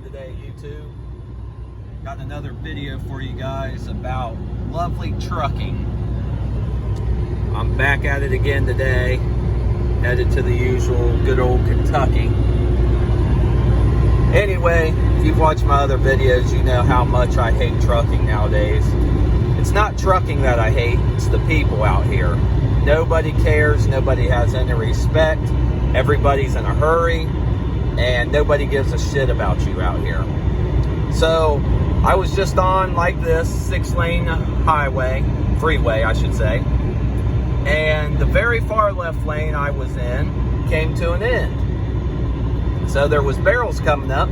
on today, YouTube? Got another video for you guys about lovely trucking. I'm back at it again today, headed to the usual good old Kentucky. Anyway, if you've watched my other videos, you know how much I hate trucking nowadays. It's not trucking that I hate, it's the people out here. Nobody cares, nobody has any respect, everybody's in a hurry, and nobody gives a shit about you out here. So, I was just on like this 6-lane highway, freeway I should say, and the very far left lane I was in came to an end. So there was barrels coming up.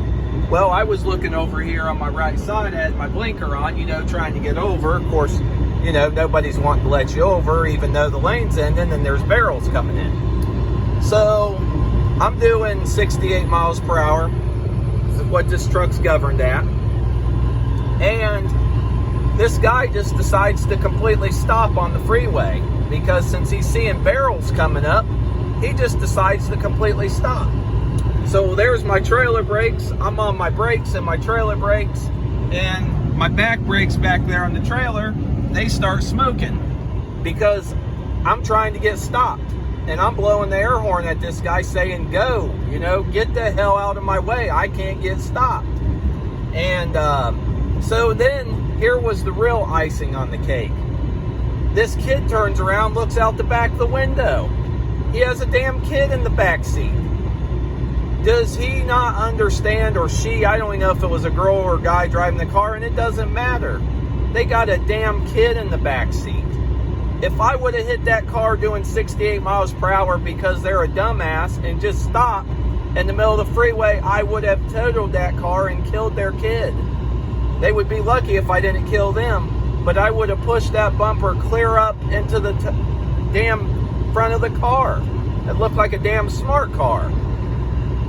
Well, I was looking over here on my right side, I had my blinker on, you know, trying to get over. Of course, you know, nobody's wanting to let you over, even though the lane's ending and there's barrels coming in. So, I'm doing 68 miles per hour. This is what this truck's governed at. And this guy just decides to completely stop on the freeway because since he's seeing barrels coming up, he just decides to completely stop. So there's my trailer brakes. I'm on my brakes and my trailer brakes, and my back brakes back there on the trailer, they start smoking because I'm trying to get stopped. And I'm blowing the air horn at this guy saying, go, you know, get the hell out of my way. I can't get stopped. And so then here was the real icing on the cake. This kid turns around, looks out the back of the window. He has a damn kid in the back seat. Does he not understand, or she, I don't even know if it was a girl or a guy driving the car, and it doesn't matter. They got a damn kid in the back seat. If I would have hit that car doing 68 miles per hour because they're a dumbass and just stopped in the middle of the freeway, I would have totaled that car and killed their kid. They would be lucky if I didn't kill them, but I would have pushed that bumper clear up into the damn front of the car. It looked like a damn smart car.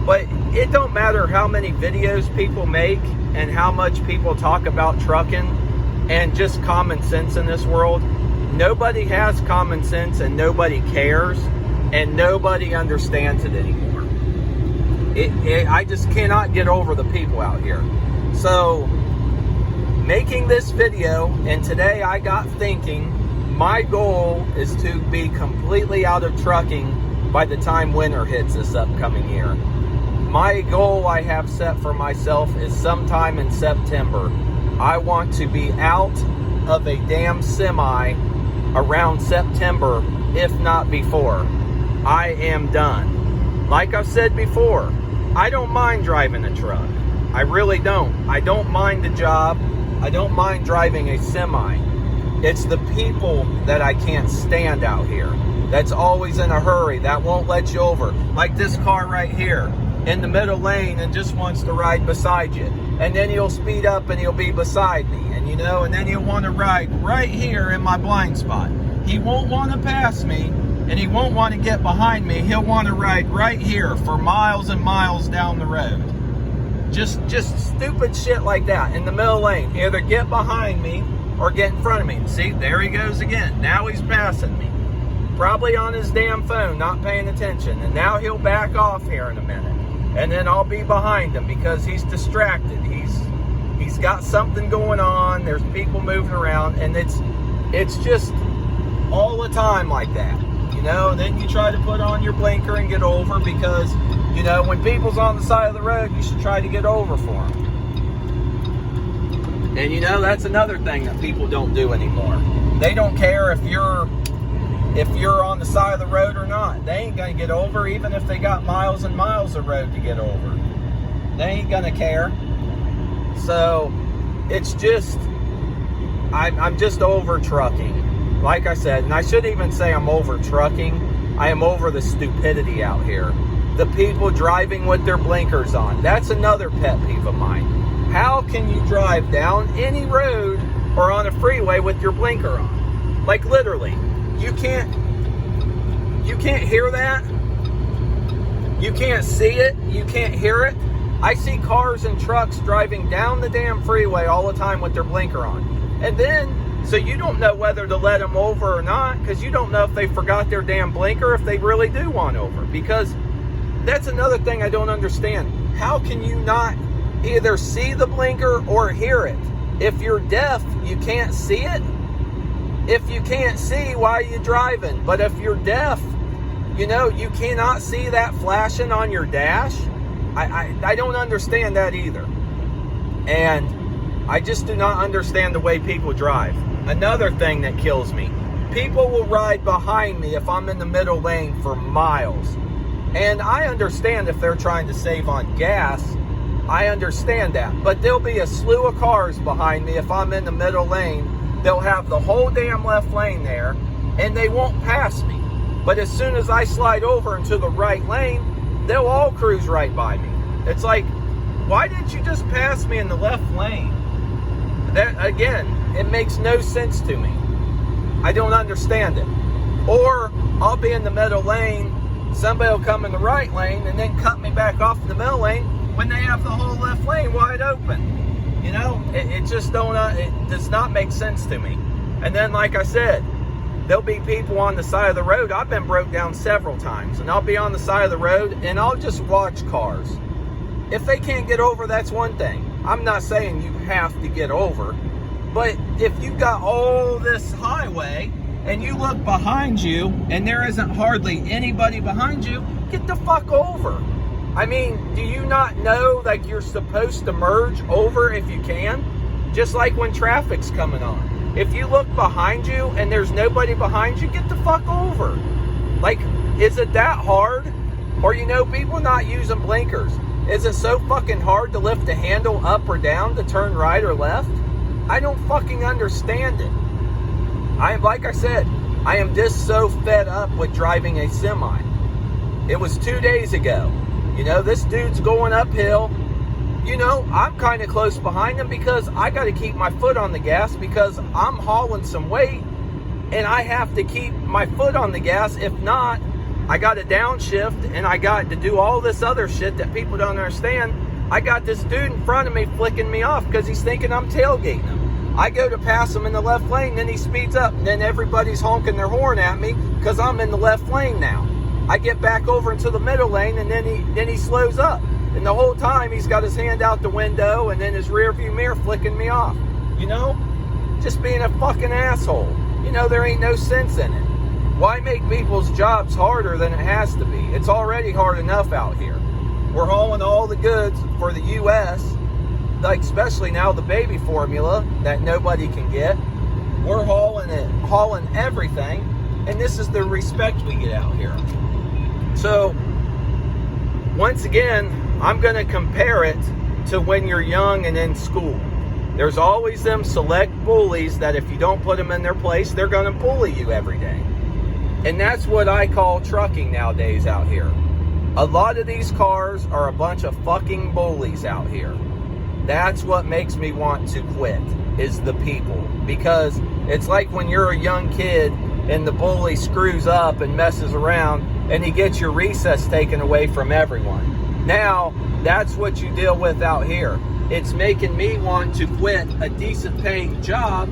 But it don't matter how many videos people make and how much people talk about trucking and just common sense in this world. Nobody has common sense and nobody cares and nobody understands it anymore. I just cannot get over the people out here. So, making this video, and today I got thinking, my goal is to be completely out of trucking by the time winter hits this upcoming year. My goal I have set for myself is sometime in September. I want to be out of a damn semi around September, if not before. I am done. Like I've said before, I don't mind driving a truck. I really don't. I don't mind the job. I don't mind driving a semi. It's the people that I can't stand out here. That's always in a hurry. That won't let you over. Like this car right here, in the middle lane and just wants to ride beside you. And then he'll speed up and he'll be beside me. And you know, and then he'll want to ride right here in my blind spot. He won't want to pass me and he won't want to get behind me. He'll want to ride right here for miles and miles down the road. Just stupid shit like that in the middle lane. Either get behind me or get in front of me. See, there he goes again. Now he's passing me. Probably on his damn phone, not paying attention. And now he'll back off here in a minute. And then I'll be behind him because he's distracted. He's got something going on. There's people moving around, and it's just all the time like that. You know, and then you try to put on your blinker and get over because, you know, when people's on the side of the road, you should try to get over for them. And you know, that's another thing that people don't do anymore. They don't care if you're on the side of the road or not. They ain't gonna get over even if they got miles and miles of road to get over. They ain't gonna care. So it's just, I'm just over trucking. Like I said, and I shouldn't even say I'm over trucking. I am over the stupidity out here. The people driving with their blinkers on. That's another pet peeve of mine. How can you drive down any road or on a freeway with your blinker on? Like literally. You can't hear that. You can't see it. You can't hear it. I see cars and trucks driving down the damn freeway all the time with their blinker on. And then, so you don't know whether to let them over or not, because you don't know if they forgot their damn blinker, if they really do want over. Because that's another thing I don't understand. How can you not either see the blinker or hear it. If you're deaf, you can't see it. If you can't see, why are you driving? But if you're deaf, you know, you cannot see that flashing on your dash. I don't understand that either. And I just do not understand the way people drive. Another thing that kills me, people will ride behind me if I'm in the middle lane for miles. And I understand if they're trying to save on gas, I understand that. But there'll be a slew of cars behind me if I'm in the middle lane. They'll have the whole damn left lane there, and they won't pass me. But as soon as I slide over into the right lane, they'll all cruise right by me. It's like, why didn't you just pass me in the left lane? That, again, it makes no sense to me. I don't understand it. Or I'll be in the middle lane, somebody will come in the right lane and then cut me back off in the middle lane when they have the whole left lane wide open. You know, it just it does not make sense to me. And then, like I said, there'll be people on the side of the road. I've been broke down several times, and I'll be on the side of the road and I'll just watch cars. If they can't get over, that's one thing. I'm not saying you have to get over, but if you've got all this highway and you look behind you and there isn't hardly anybody behind you, get the fuck over. I mean, do you not know like you're supposed to merge over if you can? Just like when traffic's coming on. If you look behind you and there's nobody behind you, get the fuck over. Like, is it that hard? Or, you know, people not using blinkers. Is it so fucking hard to lift the handle up or down to turn right or left? I don't fucking understand it. Like I said, I am just so fed up with driving a semi. It was 2 days ago. You know, this dude's going uphill. You know, I'm kind of close behind him because I got to keep my foot on the gas because I'm hauling some weight and I have to keep my foot on the gas. If not, I got to downshift and I got to do all this other shit that people don't understand. I got this dude in front of me flicking me off because he's thinking I'm tailgating him. I go to pass him in the left lane, then he speeds up, and then everybody's honking their horn at me because I'm in the left lane now. I get back over into the middle lane, and then he slows up. And the whole time, he's got his hand out the window, and then his rear view mirror flicking me off. You know? Just being a fucking asshole. You know, there ain't no sense in it. Why make people's jobs harder than it has to be? It's already hard enough out here. We're hauling all the goods for the U.S., like especially now the baby formula that nobody can get. We're hauling everything, and this is the respect we get out here. So, once again, I'm going to compare it to when you're young and in school. There's always them select bullies that if you don't put them in their place, they're going to bully you every day. And that's what I call trucking nowadays out here. A lot of these cars are a bunch of fucking bullies out here. That's what makes me want to quit, is the people. Because it's like when you're a young kid and the bully screws up and messes around and he gets your recess taken away from everyone. Now, that's what you deal with out here. It's making me want to quit a decent paying job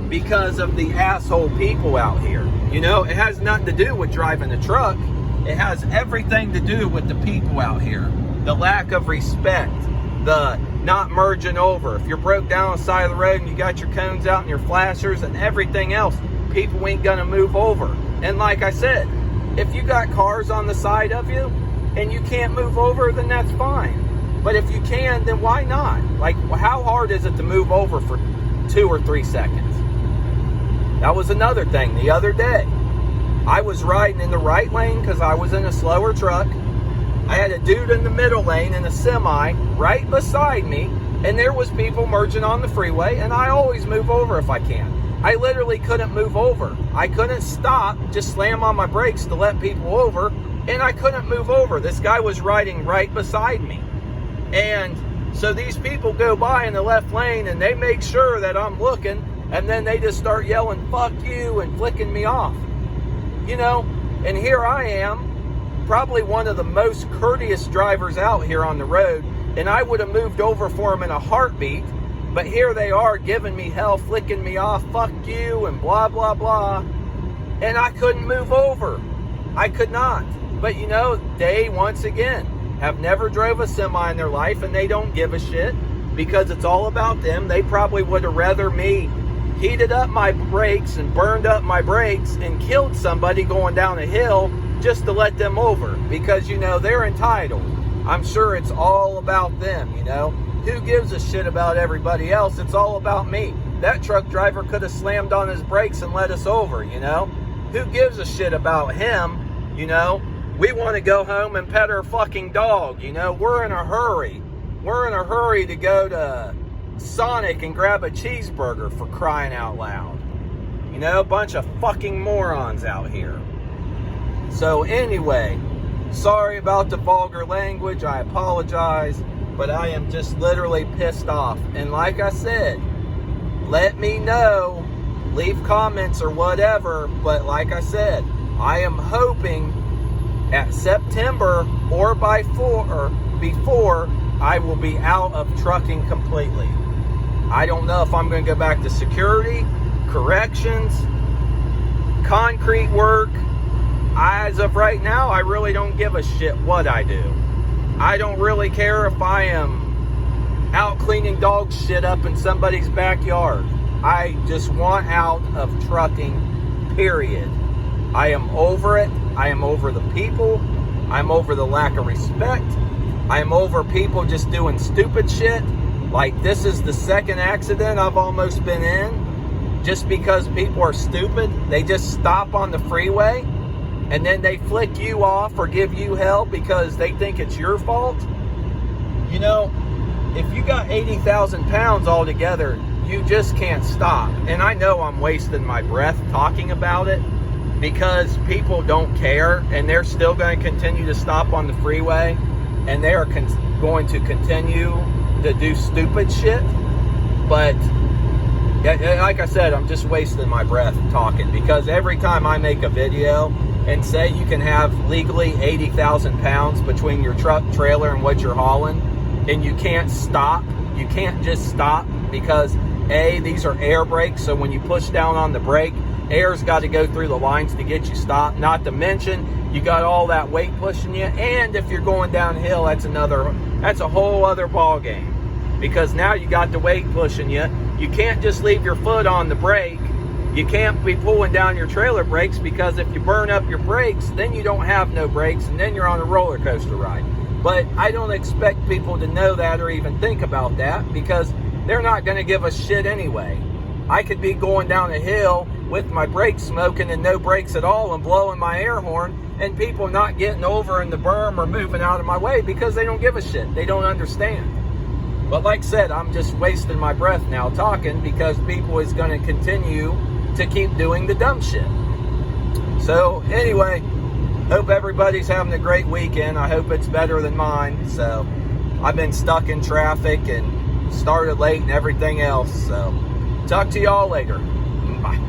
because of the asshole people out here. You know, it has nothing to do with driving a truck. It has everything to do with the people out here. The lack of respect, the not merging over. If you're broke down on the side of the road and you got your cones out and your flashers and everything else, people ain't gonna move over. And like I said, if you got cars on the side of you and you can't move over, then that's fine. But if you can, then why not? Like, how hard is it to move over for 2 or 3 seconds? That was another thing the other day. I was riding in the right lane because I was in a slower truck. I had a dude in the middle lane in a semi right beside me, and there was people merging on the freeway, and I always move over if I can. I literally couldn't move over. I couldn't stop, just slam on my brakes to let people over, and I couldn't move over. This guy was riding right beside me. And so these people go by in the left lane, and they make sure that I'm looking, and then they just start yelling, "Fuck you," and flicking me off. You know, and here I am, probably one of the most courteous drivers out here on the road, and I would have moved over for them in a heartbeat, but here they are giving me hell, flicking me off, "Fuck you," and blah, blah, blah, and I couldn't move over. I could not. But you know, they, once again, have never drove a semi in their life, and they don't give a shit because it's all about them. They probably would have rather me heated up my brakes and burned up my brakes and killed somebody going down a hill just to let them over, because, you know, they're entitled. I'm sure it's all about them, you know. Who gives a shit about everybody else? It's all about me. That truck driver could have slammed on his brakes and let us over, you know. Who gives a shit about him, you know? We want to go home and pet our fucking dog, you know. We're in a hurry. We're in a hurry to go to Sonic and grab a cheeseburger, for crying out loud. You know, a bunch of fucking morons out here. So anyway, sorry about the vulgar language. I apologize, but I am just literally pissed off. And like I said, let me know, leave comments or whatever. But like I said, I am hoping at September or before I will be out of trucking completely. I don't know if I'm going to go back to security, corrections, concrete work. As of right now, I really don't give a shit what I do. I don't really care if I am out cleaning dog shit up in somebody's backyard. I just want out of trucking, period. I am over it. I am over the people. I'm over the lack of respect. I'm over people just doing stupid shit. Like, this is the second accident I've almost been in just because people are stupid. They just stop on the freeway and then they flick you off or give you hell because they think it's your fault. You know, if you got 80,000 pounds altogether, you just can't stop. And I know I'm wasting my breath talking about it because people don't care, and they're still going to continue to stop on the freeway, and they are going to continue to do stupid shit. But like I said, I'm just wasting my breath talking, because every time I make a video and say you can have legally 80,000 pounds between your truck, trailer, and what you're hauling, and you can't stop, you can't just stop, because A, these are air brakes, so when you push down on the brake, air's got to go through the lines to get you stopped. Not to mention, you got all that weight pushing you, and if you're going downhill, that's a whole other ball game, because now you got the weight pushing you. You can't just leave your foot on the brake. You can't be pulling down your trailer brakes, because if you burn up your brakes, then you don't have no brakes, and then you're on a roller coaster ride. But I don't expect people to know that or even think about that, because they're not going to give a shit anyway. I could be going down a hill with my brakes smoking and no brakes at all and blowing my air horn, and people not getting over in the berm or moving out of my way because they don't give a shit. They don't understand. But like I said, I'm just wasting my breath now talking, because people is going to continue to keep doing the dumb shit. So anyway, hope everybody's having a great weekend. I hope it's better than mine. So I've been stuck in traffic and started late and everything else. So talk to y'all later. Bye.